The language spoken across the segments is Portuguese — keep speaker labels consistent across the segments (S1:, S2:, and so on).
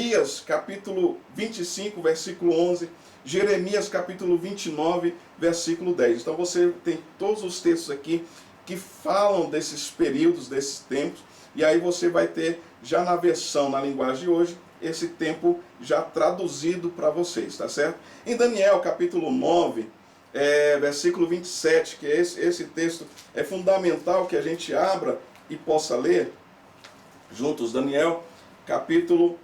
S1: Isaías capítulo 25, versículo 11, Jeremias capítulo 29, versículo 10. Então você tem todos os textos aqui que falam desses períodos, desses tempos, e aí você vai ter já na versão, na linguagem de hoje, esse tempo já traduzido para vocês, tá certo? Em Daniel capítulo 9, versículo 27, que esse texto é fundamental que a gente abra e possa ler juntos. Daniel capítulo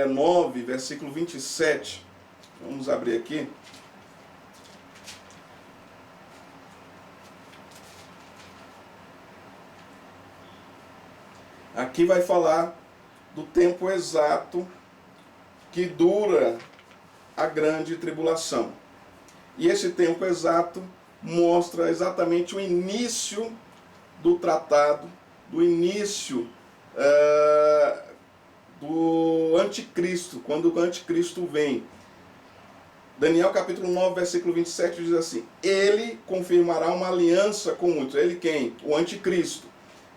S1: 9, versículo 27. Vamos abrir aqui. Aqui vai falar do tempo exato que dura a grande tribulação. E esse tempo exato mostra exatamente o início do tratado, do início do anticristo, quando o anticristo vem. Daniel capítulo 9, versículo 27 diz assim: ele confirmará uma aliança com muitos. Ele quem? O anticristo.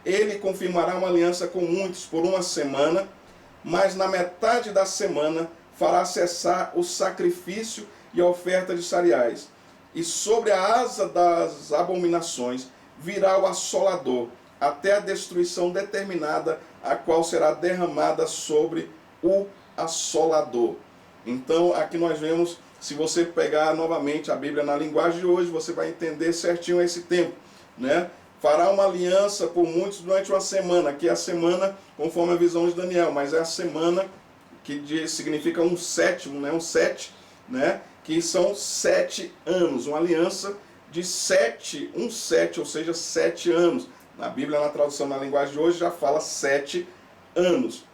S1: Ele confirmará uma aliança com muitos por uma semana, mas na metade da semana fará cessar o sacrifício e a oferta de cereais. E sobre a asa das abominações virá o assolador, até a destruição determinada, a qual será derramada sobre o assolador. Então aqui nós vemos, se você pegar novamente a Bíblia na linguagem de hoje, você vai entender certinho esse tempo, né? Fará uma aliança por muitos durante uma semana, que é a semana conforme a visão de Daniel, mas é a semana que significa um sétimo, né? Um sete, né? Que são 7 anos, uma aliança de 7, um 7, ou seja, 7 anos. Na Bíblia, na tradução na linguagem de hoje, já fala 7 anos.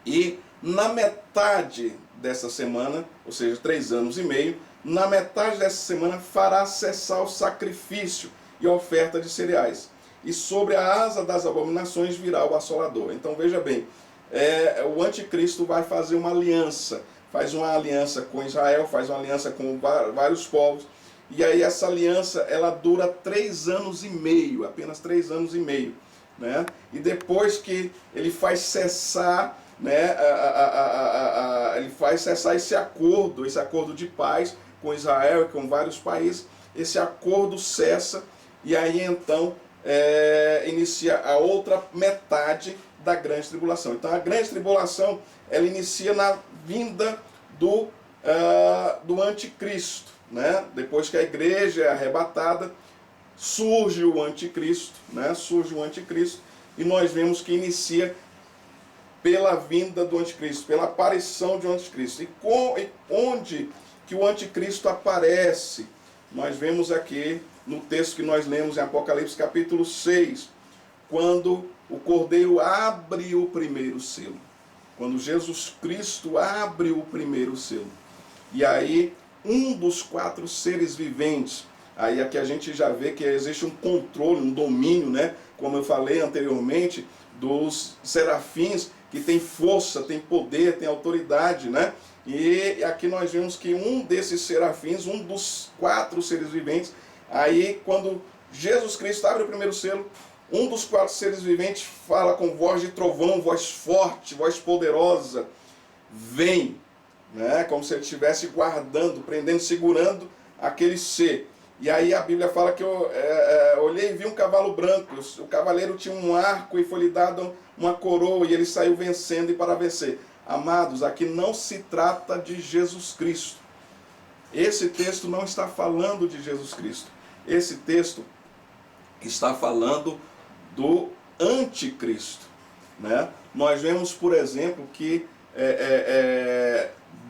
S1: E na metade dessa semana, ou seja, 3 anos e meio, na metade dessa semana fará cessar o sacrifício e a oferta de cereais. E sobre a asa das abominações virá o assolador. Então veja bem, o anticristo vai fazer uma aliança, faz uma aliança com Israel, faz uma aliança com vários povos, e aí essa aliança ela dura 3 anos e meio, apenas 3 anos e meio, né? E depois que ele faz cessar, né, ele faz cessar esse acordo de paz com Israel e com vários países, esse acordo cessa, e aí então inicia a outra metade da grande tribulação. Então a grande tribulação ela inicia na vinda do anticristo, né? Depois que a igreja é arrebatada, surge o anticristo, né? Surge o anticristo, e nós vemos que inicia pela vinda do anticristo, pela aparição de um anticristo. E onde que o anticristo aparece? Nós vemos aqui no texto que nós lemos em Apocalipse capítulo 6, quando o Cordeiro abre o primeiro selo. Quando Jesus Cristo abre o primeiro selo. E aí, um dos 4 seres viventes, aí aqui a gente já vê que existe um controle, um domínio, né? Como eu falei anteriormente, dos serafins, que tem força, tem poder, tem autoridade, né? E aqui nós vemos que um desses serafins, um dos 4 seres viventes, aí quando Jesus Cristo abre o primeiro selo, um dos 4 seres viventes fala com voz de trovão, voz forte, voz poderosa, vem, né? Como se ele estivesse guardando, prendendo, segurando aquele ser. E aí a Bíblia fala que eu olhei e vi um cavalo branco, o cavaleiro tinha um arco e foi-lhe dado uma coroa, e ele saiu vencendo e para vencer. Amados, aqui não se trata de Jesus Cristo. Esse texto não está falando de Jesus Cristo. Esse texto está falando do anticristo, né? Nós vemos, por exemplo, que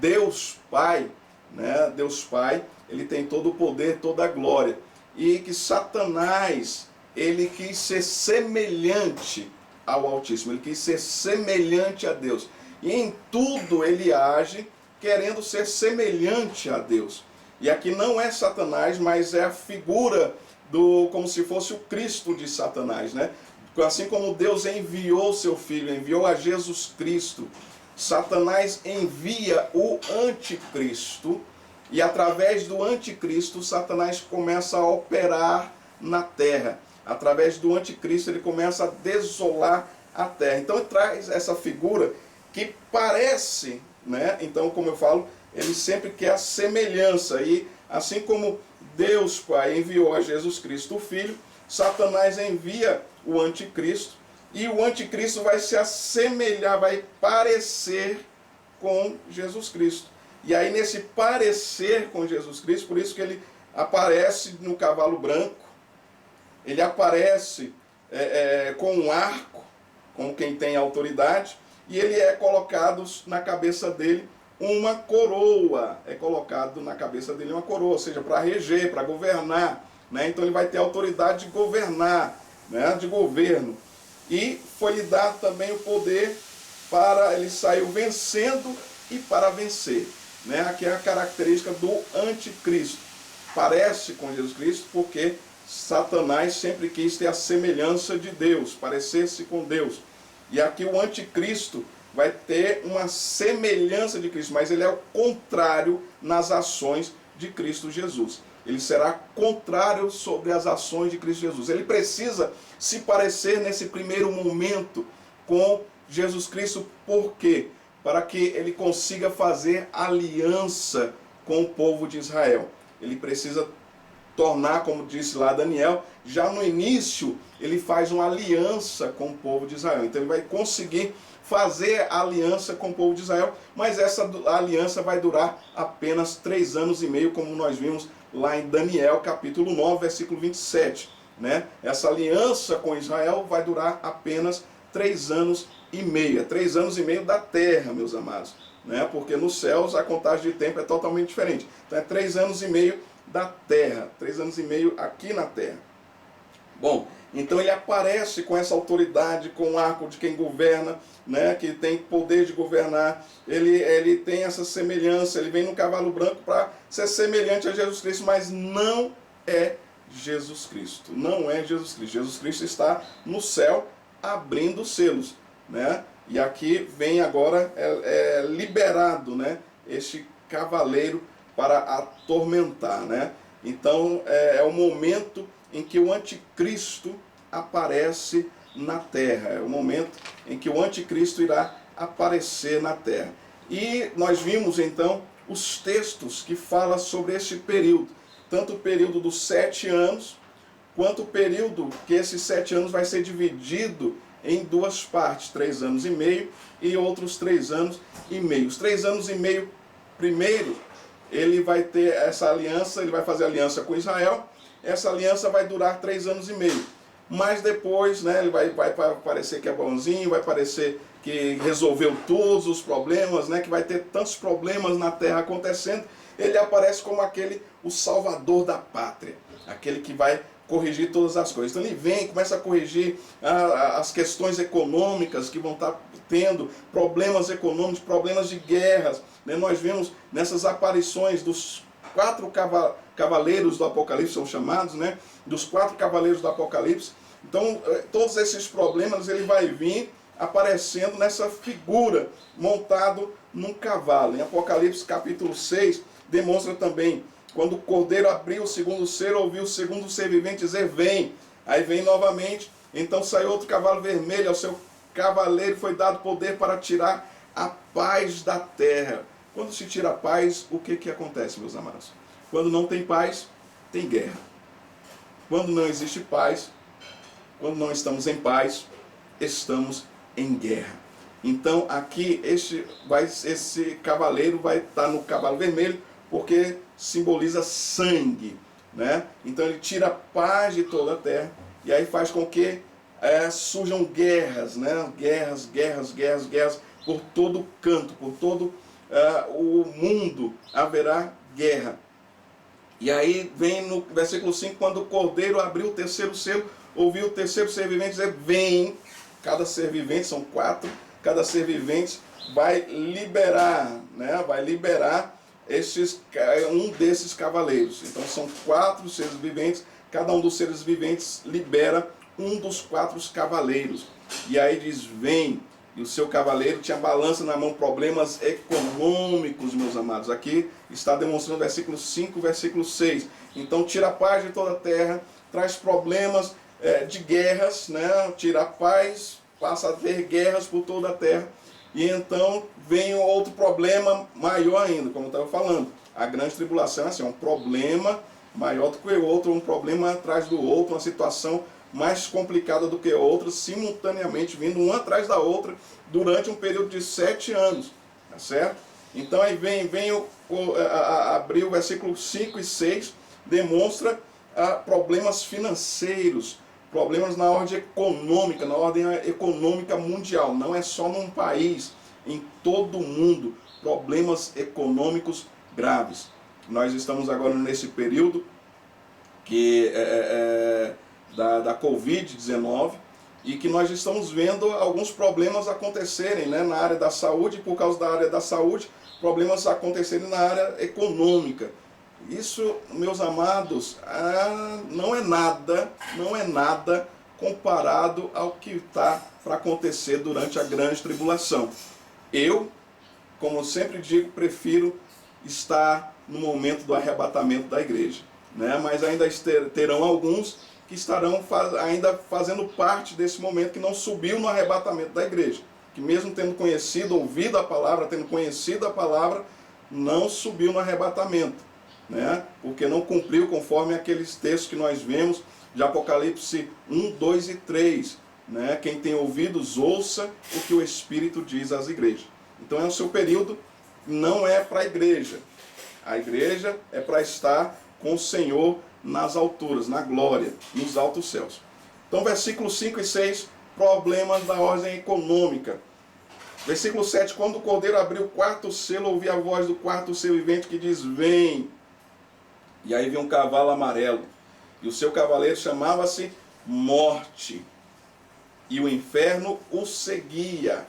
S1: Deus Pai, né? Deus Pai, ele tem todo o poder, toda a glória, e que Satanás, ele quis ser semelhante ao Altíssimo, ele quis ser semelhante a Deus, e em tudo ele age querendo ser semelhante a Deus. E aqui não é Satanás, mas é a figura como se fosse o Cristo de Satanás, né? Assim como Deus enviou seu Filho, enviou a Jesus Cristo, Satanás envia o anticristo, e através do anticristo, Satanás começa a operar na terra. Através do anticristo, ele começa a desolar a terra. Então ele traz essa figura que parece, né? Então, como eu falo, ele sempre quer a semelhança. E assim como Deus Pai enviou a Jesus Cristo, o Filho, Satanás envia o anticristo, e o anticristo vai se assemelhar, vai parecer com Jesus Cristo. E aí nesse parecer com Jesus Cristo, por isso que ele aparece no cavalo branco, ele aparece com um arco, como quem tem autoridade, e ele é colocado na cabeça dele uma coroa, é colocado na cabeça dele uma coroa, ou seja, para reger, para governar, né? Então ele vai ter autoridade de governar, né? De governo. E foi-lhe dado também o poder para, ele saiu vencendo e para vencer, né? Aqui é a característica do anticristo. Parece com Jesus Cristo porque Satanás sempre quis ter a semelhança de Deus, parecer-se com Deus. E aqui o anticristo vai ter uma semelhança de Cristo, mas ele é o contrário nas ações de Cristo Jesus. Ele será contrário sobre as ações de Cristo Jesus. Ele precisa se parecer nesse primeiro momento com Jesus Cristo. Por quê? Para que ele consiga fazer aliança com o povo de Israel. Ele precisa tornar, como disse lá Daniel, já no início ele faz uma aliança com o povo de Israel. Então ele vai conseguir fazer a aliança com o povo de Israel, mas essa aliança vai durar apenas 3 anos e meio, como nós vimos lá em Daniel, capítulo 9, versículo 27. Né? Essa aliança com Israel vai durar apenas 3 anos e meio. 3 anos e meio da terra, meus amados. Né? Porque nos céus a contagem de tempo é totalmente diferente. Então é 3 anos e meio da terra. 3 anos e meio aqui na terra. Bom, então ele aparece com essa autoridade, com o arco de quem governa, né, que tem poder de governar, ele tem essa semelhança, ele vem no cavalo branco para ser semelhante a Jesus Cristo, mas não é Jesus Cristo, não é Jesus Cristo. Jesus Cristo está no céu abrindo selos, né, e aqui vem agora, liberado, né, este cavaleiro para atormentar, né. Então é o momento em que o anticristo aparece na terra. É o momento em que o anticristo irá aparecer na terra. E nós vimos então os textos que falam sobre este período. Tanto o período dos 7 anos, quanto o período que esses 7 anos vai ser dividido em 2 partes. 3 anos e meio e outros 3 anos e meio. Os 3 anos e meio, primeiro, ele vai ter essa aliança, ele vai fazer aliança com Israel. Essa aliança vai durar 3 anos e meio. Mas depois, né, ele vai parecer que é bonzinho, vai parecer que resolveu todos os problemas, né, que vai ter tantos problemas na terra acontecendo. Ele aparece como o salvador da pátria, aquele que vai corrigir todas as coisas. Então ele vem, começa a corrigir as questões econômicas que vão estar tendo, problemas econômicos, problemas de guerras. Né? Nós vemos nessas aparições dos 4 cavaleiros do Apocalipse, são chamados, né? Dos 4 cavaleiros do Apocalipse. Então, todos esses problemas, ele vai vir aparecendo nessa figura, montado num cavalo. Em Apocalipse capítulo 6, demonstra também, quando o cordeiro abriu o segundo selo, ouviu o segundo ser vivente dizer, vem. Aí vem novamente, então saiu outro cavalo vermelho, ao seu cavaleiro foi dado poder para tirar a paz da terra. Quando se tira a paz, o que acontece, meus amados? Quando não tem paz, tem guerra. Quando não existe paz, quando não estamos em paz, estamos em guerra. Então aqui esse cavaleiro vai estar no cavalo vermelho, porque simboliza sangue, né? Então ele tira a paz de toda a terra, e aí faz com que surjam guerras, né? Guerras, por todo canto, por todo o mundo haverá guerra. E aí vem no versículo 5, quando o cordeiro abriu o terceiro selo, ouviu o terceiro ser vivente dizer, vem. Cada ser vivente, são 4, cada ser vivente vai liberar, né? Vai liberar um desses cavaleiros. Então são 4 seres viventes, cada um dos seres viventes libera um dos 4 cavaleiros. E aí diz, vem. E o seu cavaleiro tinha balança na mão, problemas econômicos, meus amados. Aqui está demonstrando versículo 5, versículo 6. Então tira a paz de toda a terra, traz problemas de guerras, né? Tira a paz, passa a ter guerras por toda a terra. e então vem outro problema maior ainda, como eu estava falando. A grande tribulação é assim, um problema maior do que o outro, um problema atrás do outro, uma situação mais complicada do que a outra, simultaneamente vindo uma atrás da outra durante um período de 7 anos, tá certo? Então aí vem abrir o versículo 5 e 6, demonstra problemas financeiros, problemas na ordem econômica, na ordem econômica mundial, não é só num país, em todo o mundo, problemas econômicos graves. Nós estamos agora nesse período que da Covid-19 e que nós estamos vendo alguns problemas acontecerem, né, na área da saúde, por causa da área da saúde, problemas acontecerem na área econômica. Isso, meus amados, não é nada comparado ao que está para acontecer durante a grande tribulação. Eu, como sempre digo, prefiro estar no momento do arrebatamento da igreja, né? Mas ainda terão alguns que estarão ainda fazendo parte desse momento que não subiu no arrebatamento da igreja, que mesmo tendo conhecido, ouvido a palavra, tendo conhecido a palavra, não subiu no arrebatamento, né? Porque não cumpriu conforme aqueles textos que nós vemos de Apocalipse 1, 2 e 3, né? Quem tem ouvidos, ouça o que o Espírito diz às igrejas. Então é o seu período, não é para a igreja. A igreja é para estar com o Senhor nas alturas, na glória, nos altos céus. Então versículos 5 e 6, problemas da ordem econômica. Versículo 7, quando o Cordeiro abriu o quarto selo, ouvi a voz do quarto ser vivente que diz, vem. E aí vem um cavalo amarelo, e o seu cavaleiro chamava-se Morte, e o inferno o seguia.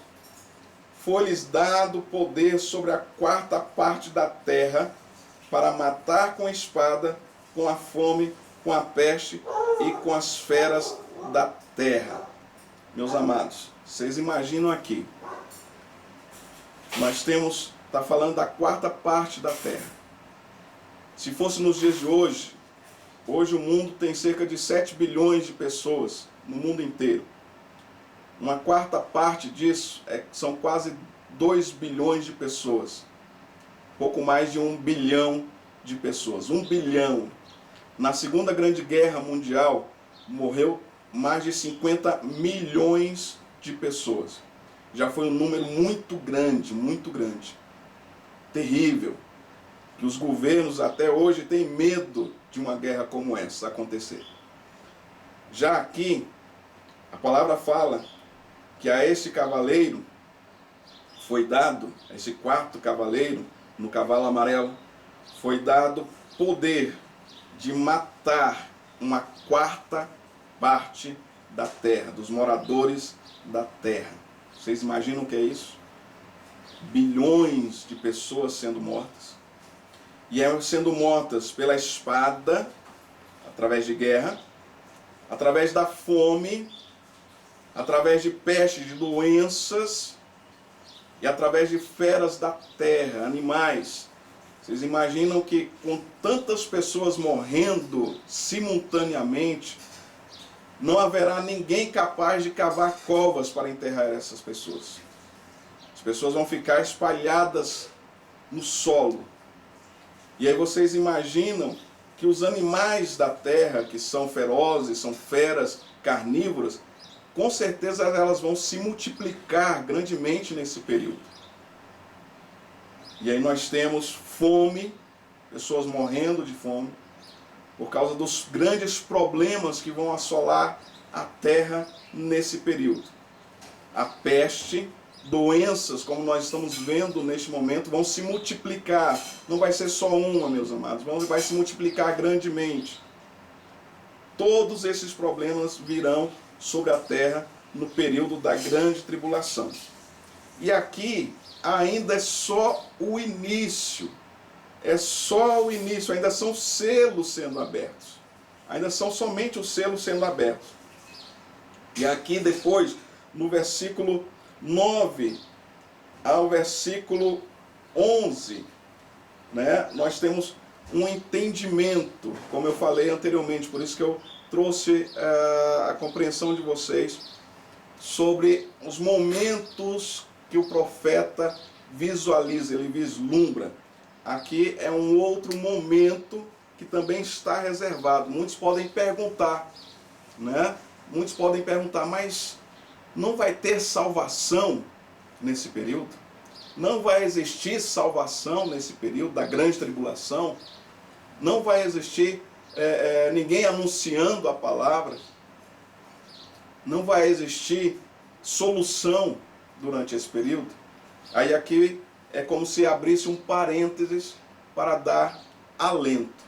S1: Foi-lhes dado poder sobre a quarta parte da terra, para matar com a espada, com a fome, com a peste e com as feras da terra. Meus amados, vocês imaginam aqui, nós está falando da quarta parte da terra. Se fosse nos dias de hoje, hoje o mundo tem cerca de 7 bilhões de pessoas no mundo inteiro. Uma quarta parte disso são quase 2 bilhões de pessoas. Pouco mais de 1 bilhão de pessoas. 1 bilhão. Na Segunda Grande Guerra Mundial, morreu mais de 50 milhões de pessoas. Já foi um número muito grande, muito grande. Terrível. Que os governos até hoje têm medo de uma guerra como essa acontecer. Já aqui, a palavra fala que a esse cavaleiro foi dado, a esse quarto cavaleiro, no cavalo amarelo, foi dado poder de matar uma quarta parte da terra, dos moradores da terra. Vocês imaginam o que é isso? Bilhões de pessoas sendo mortas. E sendo mortas pela espada, através de guerra, através da fome, através de peste, de doenças, e através de feras da terra, animais. Vocês imaginam que com tantas pessoas morrendo simultaneamente, não haverá ninguém capaz de cavar covas para enterrar essas pessoas. As pessoas vão ficar espalhadas no solo. E aí vocês imaginam que os animais da terra, que são ferozes, são feras carnívoras, com certeza elas vão se multiplicar grandemente nesse período. E aí nós temos fome, pessoas morrendo de fome, por causa dos grandes problemas que vão assolar a terra nesse período. A peste, doenças, como nós estamos vendo neste momento, vão se multiplicar. Não vai ser só uma, meus amados, vai se multiplicar grandemente. Todos esses problemas virão sobre a terra no período da grande tribulação. E aqui ainda é só o início. É só o início, ainda são selos sendo abertos. Ainda são somente os selos sendo abertos. E aqui depois, no versículo 9 ao versículo 11, né, nós temos um entendimento, como eu falei anteriormente, por isso que eu trouxe a compreensão de vocês sobre os momentos que o profeta visualiza, ele vislumbra. Aqui é um outro momento que também está reservado. Muitos podem perguntar, né? Muitos podem perguntar, mas não vai ter salvação nesse período? Não vai existir salvação nesse período da grande tribulação? Não vai existir ninguém anunciando a palavra? Não vai existir solução durante esse período? Aí aqui é como se abrisse um parênteses para dar alento.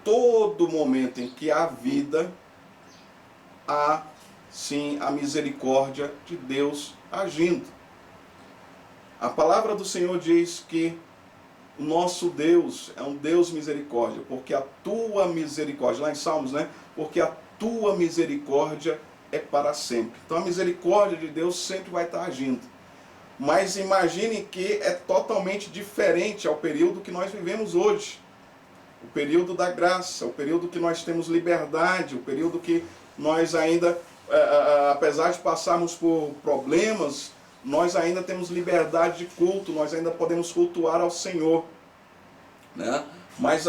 S1: Todo momento em que há vida, há sim a misericórdia de Deus agindo. A palavra do Senhor diz que o nosso Deus é um Deus misericórdia, porque a tua misericórdia, lá em Salmos, né? Porque a tua misericórdia é para sempre. Então a misericórdia de Deus sempre vai estar agindo. Mas imagine que é totalmente diferente ao período que nós vivemos hoje. O período da graça, o período que nós temos liberdade, o período que nós ainda, apesar de passarmos por problemas, nós ainda temos liberdade de culto, nós ainda podemos cultuar ao Senhor, né? Mas